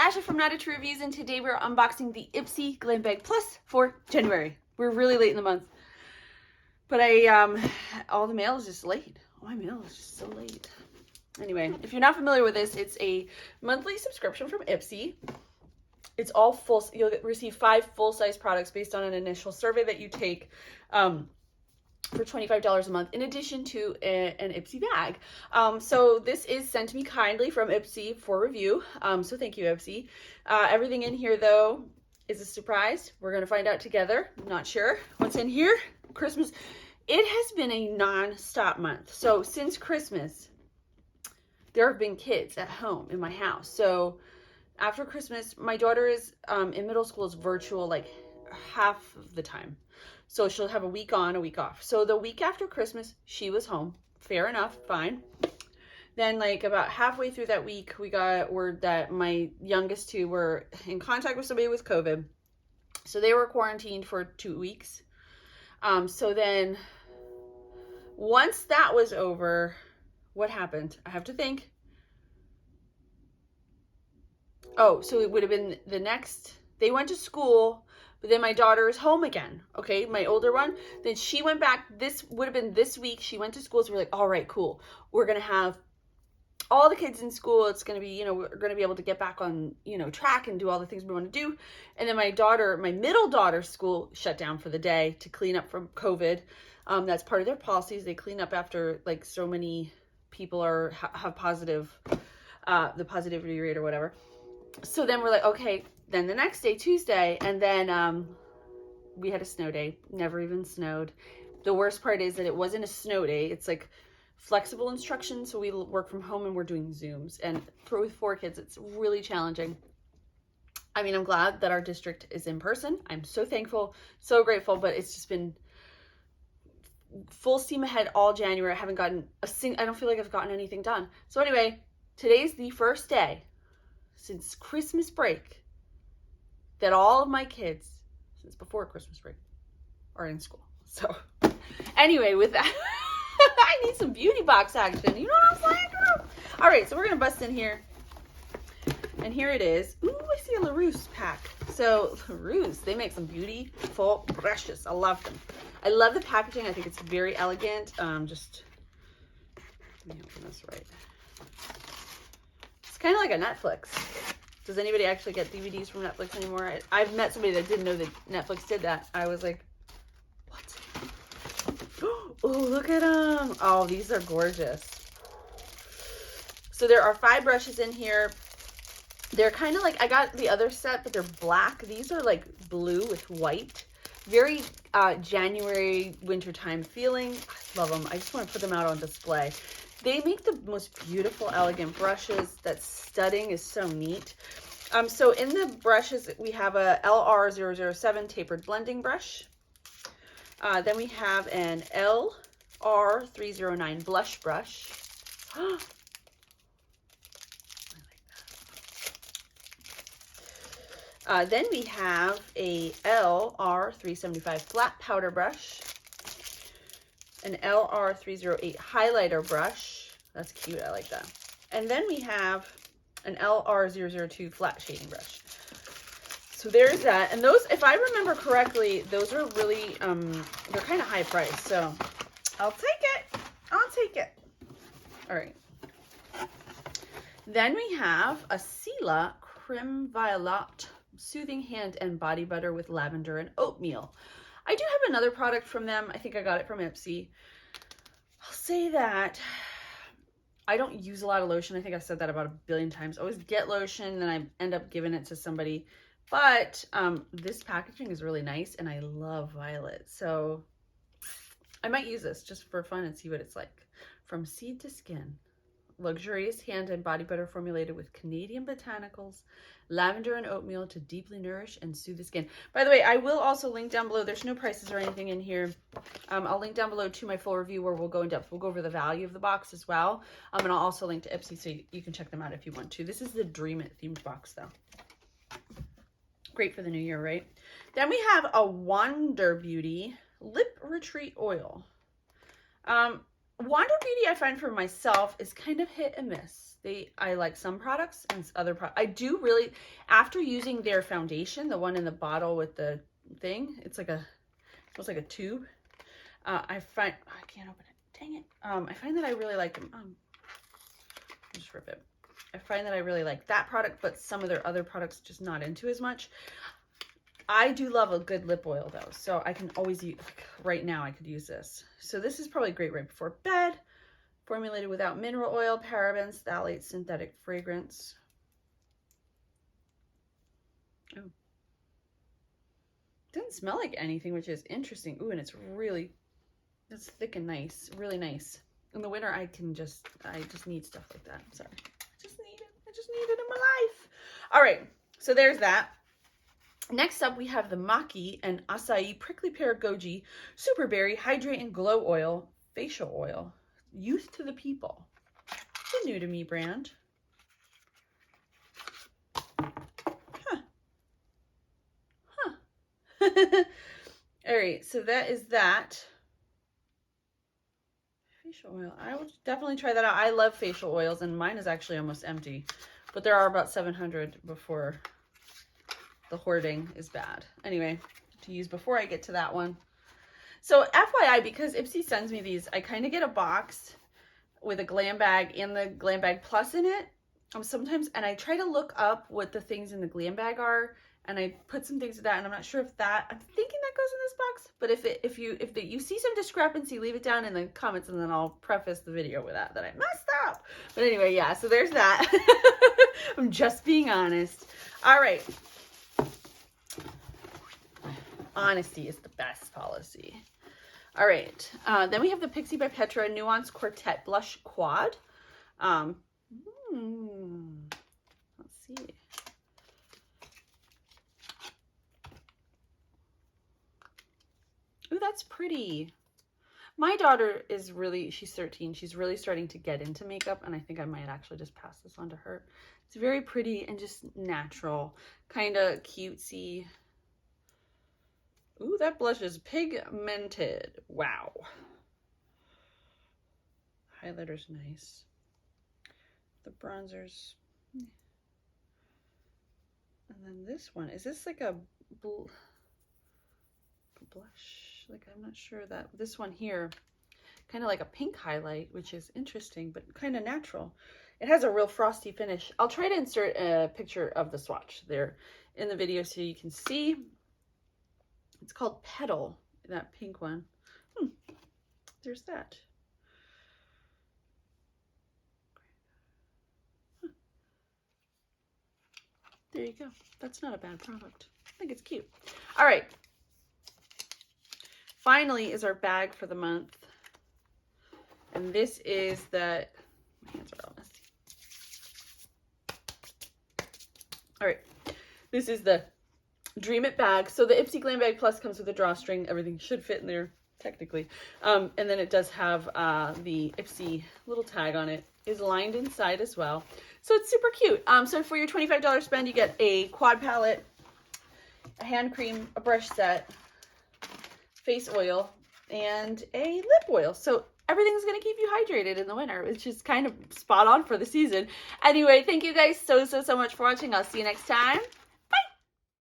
Ashley from Not a True Reviews, and today we're unboxing the Ipsy Glam Bag Plus for January. We're really late in the month, but all the mail is just late. All my mail is just so late. Anyway, if you're not familiar with this, it's a monthly subscription from Ipsy. It's all full. You'll receive 5 full-size products based on an initial survey that you take for $25 a month, in addition to an Ipsy bag. So this is sent to me kindly from Ipsy for review. So thank you, Ipsy. Everything in here, though, is a surprise. We're going to find out together. I'm not sure what's in here. Christmas. It has been a non-stop month. So since Christmas, there have been kids at home in my house. So after Christmas, my daughter is in middle school, is virtual like half of the time. So she'll have a week on, a week off. So the week after Christmas, she was home. Fair enough, fine. Then like about halfway through that week, we got word that my youngest 2 were in contact with somebody with COVID. So they were quarantined for 2 weeks. So then once that was over, what happened? I have to think. Oh, so it would have been the next, they went to school, but then my daughter is home again. Okay, my older one. Then she went back. This would have been this week. She went to school. So we're like, all right, cool. We're going to have all the kids in school. It's going to be, we're going to be able to get back on, track and do all the things we want to do. And then my middle daughter's school shut down for the day to clean up from COVID. That's part of their policies. They clean up after like so many people have positive, the positivity rate or whatever. So then we're like, okay, then the next day, Tuesday, and then we had a snow day. Never even snowed. The worst part is that it wasn't a snow day. It's like flexible instruction, so we work from home and we're doing Zooms. And with 4 kids, it's really challenging. I mean, I'm glad that our district is in person. I'm so thankful, so grateful, but it's just been full steam ahead all January. I haven't gotten I don't feel like I've gotten anything done. So anyway, today's the first day since Christmas break that all of my kids, since before Christmas break, are in school. So anyway, with that, I need some beauty box action. You know what I'm saying, girl? All right, so we're going to bust in here. And here it is. Ooh, I see a LaRousse pack. So LaRousse, they make some beautiful brushes. I love them. I love the packaging. I think it's very elegant. Let me open this right. It's kind of like a Netflix. Does anybody actually get DVDs from Netflix anymore? I've met somebody that didn't know that Netflix did that. I was like, what? Oh, look at them. Oh, these are gorgeous. So there are 5 brushes in here. They're kind of like, I got the other set, but they're black. These are like blue with white. Very January wintertime feeling. I love them. I just want to put them out on display. They make the most beautiful, elegant brushes. That studding is so neat. So in the brushes, we have a LR007 tapered blending brush. Then we have an LR309 blush brush. I like that. Then we have a LR375 flat powder brush. An LR308 highlighter brush. That's cute. I like that. And then we have an LR002 flat shading brush. So there's that. And those, if I remember correctly, those are really, they're kind of high priced. So I'll take it. I'll take it. All right. Then we have a Sela Creme Violet Soothing Hand and Body Butter with Lavender and Oatmeal. I do have another product from them. I think I got it from Ipsy. I'll say that I don't use a lot of lotion. I think I've said that about 1 billion times. I always get lotion and I end up giving it to somebody. But this packaging is really nice and I love violet. So I might use this just for fun and see what it's like. From Seed to Skin. Luxurious hand and body butter formulated with Canadian botanicals, lavender and oatmeal to deeply nourish and soothe the skin. By the way, I will also link down below. There's no prices or anything in here. I'll link down below to my full review where we'll go in depth. We'll go over the value of the box as well. And I'll also link to Ipsy so you can check them out if you want to. This is the Dream It themed box though. Great for the new year, right? Then we have a Wander Beauty Lip Retreat Oil. Wander Beauty I find for myself is kind of hit and miss. I like some products and other products. I do really, after using their foundation, the one in the bottle with the thing, it's like almost like a tube. I find, oh, I can't open it. Dang it. I find that I really like them. I'll just rip it. I find that I really like that product, but some of their other products just not into as much. I do love a good lip oil though, so I can always use, like right now I could use this. So this is probably great right before bed. Formulated without mineral oil, parabens, phthalates, synthetic fragrance. Oh. Doesn't smell like anything, which is interesting. Ooh, and it's it's thick and nice, really nice. In the winter, I just need stuff like that. Sorry, I just need it in my life. All right, so there's that. Next up, we have the Maki and Acai Prickly Pear Goji Super Berry Hydrate and Glow Oil Facial Oil. Youth to the People. It's a new to me brand. Huh. All right, so that is that. Facial oil. I would definitely try that out. I love facial oils, and mine is actually almost empty. But there are about 700 before the hoarding is bad. Anyway, to use before I get to that one. So FYI, because Ipsy sends me these, I kind of get a box with a glam bag and the glam bag plus in it. Sometimes, and I try to look up what the things in the glam bag are, and I put some things with that, and I'm not sure if that, I'm thinking that goes in this box, but if you see some discrepancy, leave it down in the comments, and then I'll preface the video with that I messed up. But anyway, yeah, so there's that. I'm just being honest. All right. Honesty is the best policy. All right, then we have the Pixie by Petra Nuance Quartet Blush Quad. Let's see. Ooh, that's pretty. My daughter is really, she's 13. She's really starting to get into makeup, and I think I might actually just pass this on to her. It's very pretty and just natural, kind of cutesy. Ooh, that blush is pigmented. Wow. Highlighter's nice. The bronzer's. And then this one, is this like a blush? Like, I'm not sure that this one here, kind of like a pink highlight, which is interesting, but kind of natural. It has a real frosty finish. I'll try to insert a picture of the swatch there in the video so you can see. It's called Petal, that pink one. There's that. There you go. That's not a bad product. I think it's cute. All right. Finally is our bag for the month. And this is the, my hands are all messy. All right. This is the Dream It bag. So the Ipsy Glam Bag Plus comes with a drawstring. Everything should fit in there, technically. And then it does have the Ipsy little tag on it. Is lined inside as well. So it's super cute. So for your $25 spend, you get a quad palette, a hand cream, a brush set, face oil, and a lip oil. So everything's going to keep you hydrated in the winter, which is kind of spot on for the season. Anyway, thank you guys so much for watching. I'll see you next time.